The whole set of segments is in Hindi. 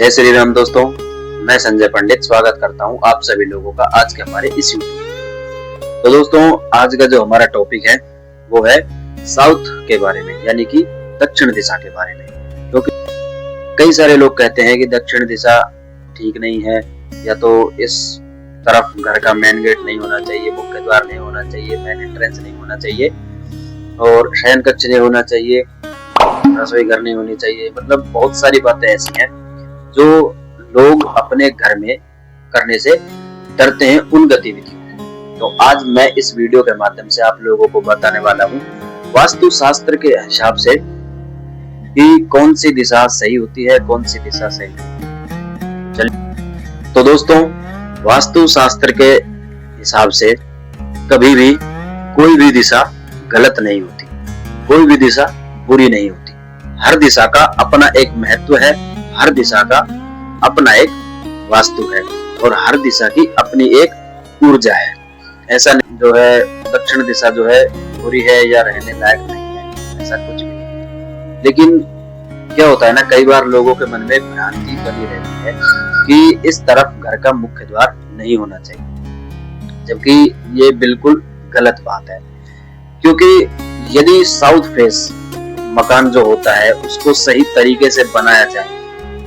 जय श्री राम दोस्तों, मैं संजय पंडित स्वागत करता हूं आप सभी लोगों का आज के हमारे इस यूट्यूब। तो दोस्तों, आज का जो हमारा टॉपिक है वो है साउथ के बारे में, यानी कि दक्षिण दिशा के बारे में। क्योंकि कई सारे लोग कहते हैं कि दक्षिण दिशा ठीक नहीं है, या तो इस तरफ घर का मेन गेट नहीं होना चाहिए, मुख्य द्वार नहीं होना चाहिए, मेन एंट्रेंस नहीं होना चाहिए, और शयन कक्ष नहीं होना चाहिए, रसोई घर नहीं होनी चाहिए। मतलब बहुत सारी बातें ऐसी हैं जो लोग अपने घर में करने से डरते हैं उन गतिविधियों। तो आज मैं इस वीडियो के माध्यम से आप लोगों को बताने वाला हूँ वास्तु शास्त्र के हिसाब से कि कौन सी दिशा सही होती है, कौन सी दिशा सही नहीं। चलिए, तो दोस्तों, वास्तु शास्त्र के हिसाब से कभी भी कोई भी दिशा गलत नहीं होती, कोई भी दिशा बुरी नहीं होती। हर दिशा का अपना एक महत्व है, हर दिशा का अपना एक वास्तु है, और हर दिशा की अपनी एक ऊर्जा है। ऐसा नहीं जो है दक्षिण दिशा जो है बुरी है या रहने लायक नहीं है, ऐसा कुछ भी नहीं। लेकिन क्या होता है ना, कई बार लोगों के मन में भ्रांति बनी रहती है कि इस तरफ घर का मुख्य द्वार नहीं होना चाहिए, जबकि ये बिल्कुल गलत बात है। क्योंकि यदि साउथ फेस मकान जो होता है उसको सही तरीके से बनाया जाए,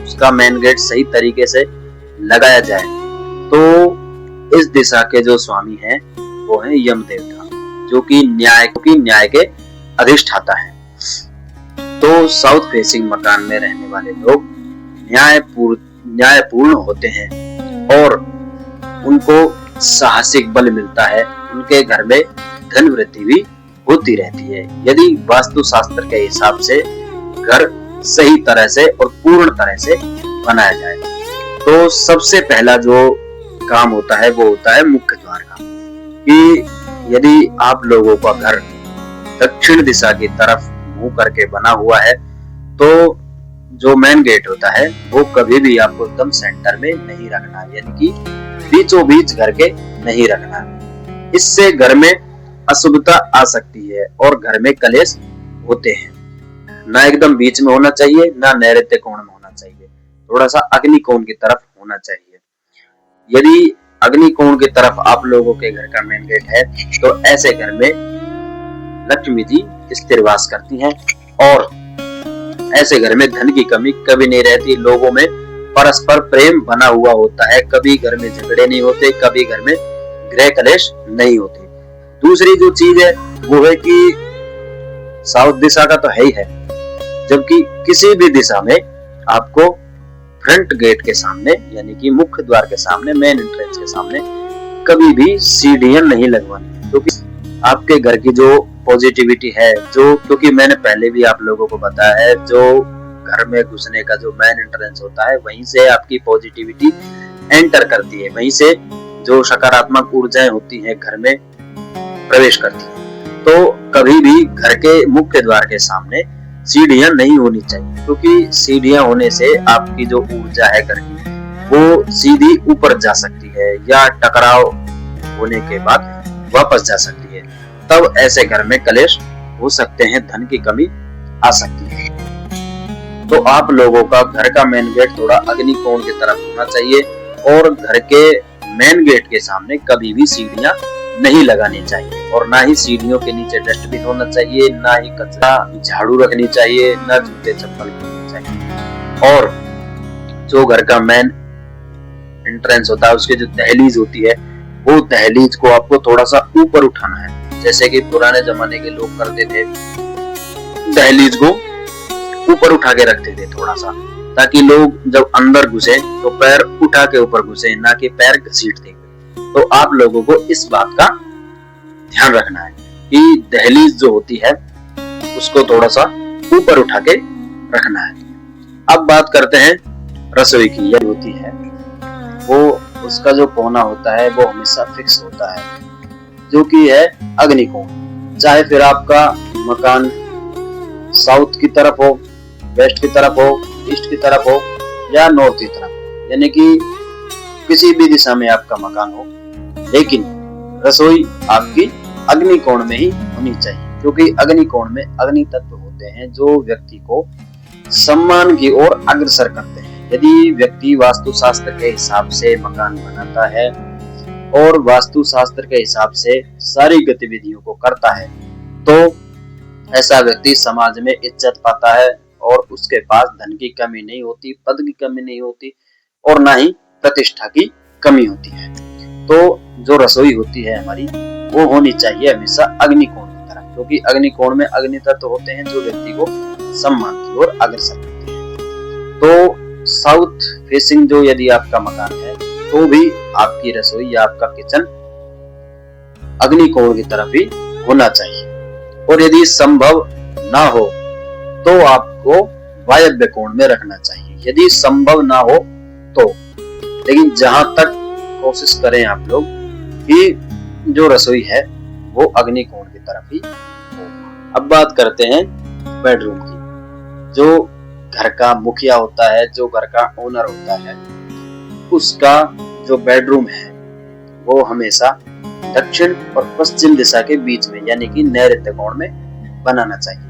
उसका मेन गेट सही तरीके से लगाया जाए, तो इस दिशा के जो स्वामी हैं वो है यम देवता, जो कि न्याय के अधिष्ठाता है। तो साउथ फेसिंग मकान में रहने वाले लोग न्यायपूर्ण होते हैं और उनको साहसिक बल मिलता है, उनके घर में धन वृद्धि भी होती रहती है। यदि वास्तु शास्त्र के हिसाब से घर सही तरह से और पूर्ण तरह से बनाया जाए, तो सबसे पहला जो काम होता है वो होता है मुख्य द्वार का। कि यदि आप लोगों का घर दक्षिण दिशा की तरफ मुंह करके बना हुआ है, तो जो मेन गेट होता है वो कभी भी आपको एकदम सेंटर में नहीं रखना, यानी कि बीचों बीच घर के नहीं रखना। इससे घर में अशुभता आ सकती है और घर में कलेश होते हैं। ना एकदम बीच में होना चाहिए, ना नैऋत्य कोण में होना चाहिए, थोड़ा सा अग्नि कोण की तरफ होना चाहिए। यदि अग्नि कोण की तरफ आप लोगों के घर का मेन गेट है, तो ऐसे घर में लक्ष्मी जी स्थिर वास करती हैं और ऐसे घर में धन की कमी कभी नहीं रहती। लोगों में परस्पर प्रेम बना हुआ होता है, कभी घर में झगड़े नहीं होते, कभी घर में गृह कलेश नहीं होते। दूसरी जो चीज है वो है कि साउथ दिशा का तो है ही है, जबकि किसी भी दिशा में आपको फ्रंट गेट के सामने, यानी कि मुख्य द्वार के सामने, मेन एंट्रेंस के सामने कभी भी सीढ़ियां नहीं लगवानी। क्योंकि आपके घर की जो पॉजिटिविटी है, जो क्योंकि मैंने पहले भी आप लोगों को बताया है, जो घर में घुसने का जो मेन एंट्रेंस होता है वहीं से आपकी पॉजिटिविटी एंटर करती है, वहीं से जो सकारात्मक ऊर्जाएं होती हैं घर में प्रवेश करती है। तो कभी भी घर के मुख्य द्वार के सामने सीढ़ियां नहीं होनी चाहिए, क्योंकि सीढ़ियां होने से आपकी जो ऊर्जा है घर की वो सीधी ऊपर जा सकती है, या टकराव होने के बाद वापस जा सकती है। तब ऐसे घर में कलेश हो सकते हैं, धन की कमी आ सकती है। तो आप लोगों का घर का मेन गेट थोड़ा अग्नि कोण की तरफ होना चाहिए, और घर के मेन गेट के सामने कभी भी सीढ़ियां नहीं लगानी चाहिए, और ना ही सीढ़ियों के नीचे डस्टबिन होना चाहिए, ना ही कचरा झाड़ू रखनी चाहिए, ना जूते चप्पल रखनी चाहिए। और जो घर का मेन एंट्रेंस होता है उसकी जो दहलीज होती है, वो दहलीज को आपको थोड़ा सा ऊपर उठाना है, जैसे कि पुराने जमाने के लोग करते थे, दहलीज को ऊपर उठा के रखते थे थोड़ा सा, ताकि लोग जब अंदर घुसे तो पैर उठा के ऊपर घुसे, ना कि पैर घसीटते। तो आप लोगों को इस बात का ध्यान रखना है कि दहलीज जो होती है उसको थोड़ा सा ऊपर उठा के रखना है। अब बात करते हैं रसोई की। यह होती है वो उसका जो कोना होता है वो हमेशा फिक्स होता है, जो कि है अग्नि कोण। चाहे फिर आपका मकान साउथ की तरफ हो, वेस्ट की तरफ हो, ईस्ट की तरफ हो, या नॉर्थ की तरफ, यानी कि किसी भी दिशा में आपका मकान हो, लेकिन रसोई आपकी अग्नि कोण में ही होनी चाहिए। क्योंकि अग्नि कोण में अग्नि तत्व होते हैं जो व्यक्ति को सम्मान की ओर अग्रसर करते हैं, यदि व्यक्ति वास्तुशास्त्र के हिसाब से मकान बनाता है और वास्तुशास्त्र के हिसाब से सारी गतिविधियों को करता है तो ऐसा व्यक्ति समाज में इज्जत पाता है और उसके पास धन की कमी नहीं होती, पद की कमी नहीं होती और ना ही प्रतिष्ठा की कमी होती है। तो जो रसोई होती है हमारी वो होनी चाहिए हमेशा अग्निकोण की तरह, क्योंकि अग्निकोण में अग्नि तत्व होते हैं जो व्यक्ति को सम्मान की ओर अग्रसर करते हैं। तो साउथ फेसिंग जो यदि आपका मकान है तो भी आपकी रसोई या आपका किचन अग्निकोण की तरफ ही होना चाहिए। और यदि संभव ना हो तो आपको वायव्य कोण में रखना चाहिए, यदि संभव ना हो तो। लेकिन जहां तक कोशिश करें आप लोग कि जो रसोई है वो अग्निकोण की तरफ ही हो। अब बात करते हैं बेडरूम की। जो घर का मुखिया होता है, जो घर का ओनर होता है, उसका जो बेडरूम है वो हमेशा दक्षिण और पश्चिम दिशा के बीच में यानी कि नैऋत्य कोण में बनाना चाहिए,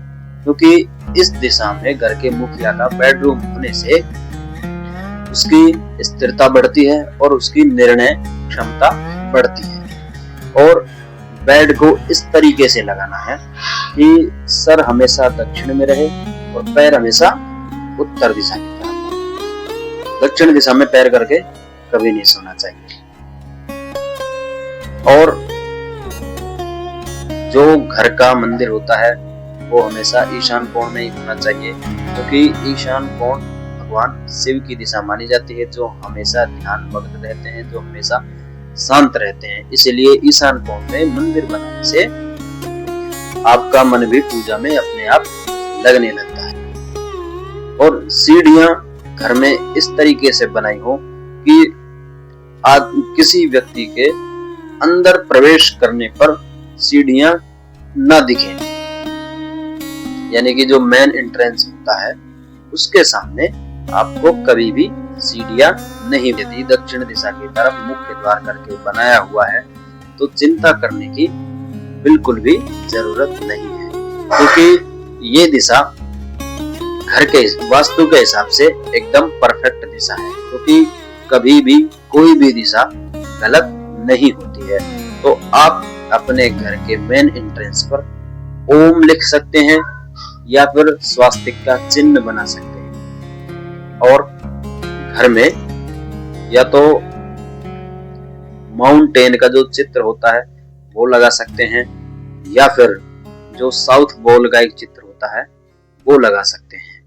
क्योंकि इस दिशा में घर के मुखिया का बेडरूम होने से उसकी स्थिरता बढ़ती है और उसकी निर्णय क्षमता बढ़ती है। और बेड को इस तरीके से लगाना है कि सर हमेशा दक्षिण में रहे और पैर हमेशा उत्तर दिशा की तरफ। दक्षिण दिशा में पैर करके कभी नहीं सोना चाहिए। और जो घर का मंदिर होता है वो हमेशा ईशान कोण में ही होना चाहिए, क्योंकि ईशान कोण भगवान शिव की दिशा मानी जाती है, जो हमेशा ध्यान मग्न रहते हैं, जो हमेशा शांत रहते हैं। इसलिए ईशान कोण में मंदिर बनाने से आपका मन भी पूजा में अपने आप लगने लगता है। और सीढ़ियां घर में इस तरीके से बनाई हो कि किसी व्यक्ति के अंदर प्रवेश करने पर सीढ़ियां न दिखें, यानी कि जो मेन एंट्रेंस होता है उसके सामने आपको कभी भी सीढ़ियां नहीं। यदि दक्षिण दिशा की तरफ मुख्य द्वार करके बनाया हुआ है तो चिंता करने की बिल्कुल भी जरूरत नहीं है, क्योंकि ये दिशा घर के वास्तु के हिसाब से एकदम परफेक्ट दिशा है, क्योंकि कभी भी कोई भी दिशा गलत नहीं होती है। तो आप अपने घर के मेन एंट्रेंस पर ओम लिख सकते हैं या फिर स्वास्तिक का चिन्ह बना सकते हैं, और घर में या तो माउंटेन का जो चित्र होता है वो लगा सकते हैं या फिर जो साउथ पोल का एक चित्र होता है वो लगा सकते हैं,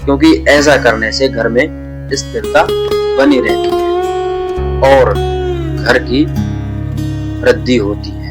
क्योंकि ऐसा करने से घर में स्थिरता बनी रहती है और घर की वृद्धि होती है।